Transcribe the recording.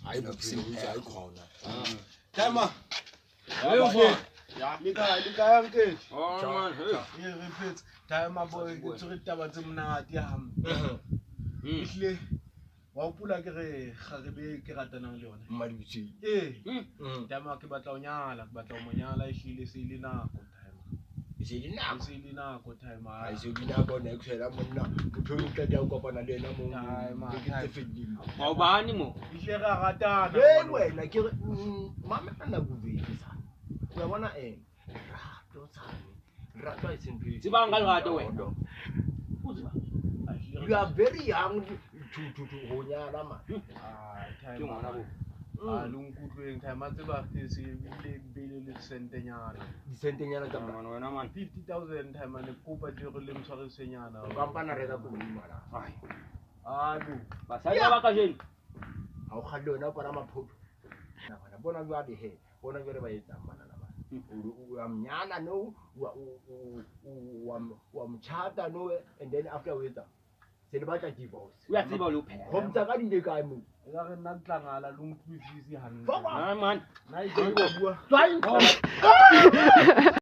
hayi boxing uzayikhona Timer. Okay. Ya. Lika yanke. Oh man, Ye repeat. Timer boy ke tsuri taba tse monate ya ham. Ihle wa pula ke re ga re be ke ratanang le yona. mmadutse Timer ke batla o nyala, ke batla o monyala ihlile se ile nako timer. se di nako Se ile nako timer. ai se di nako ne khela monna motho o tla go kopana le ena mo ke tse fedile wa bani mo Ihle ga ratana. wena ke mama ana bubedi sa o bona rato tsane rato I simply tsebang ka lerato wena you are very young to go nyala man Timer. ke ngwana bo Lunkutlweng timer tse ba fetse bile bele le sentenyana. di sentenyana tsa man wena man 50,000 timer ne kopa je re le mtshwaresenyana. ka mpana reka go di mala Alo. basadi ba ka jeno ha o khalle ona para maphoto na bona jwa de he bona jwa re ba etsa mana na ba o amnyana no wa mchata no and then after we se le batla divorce o ya tseba lo phela go mtsa ka dile kae mo Ya re nna tlangala lo mtwisisi hantle. man Na ise go bua. tswa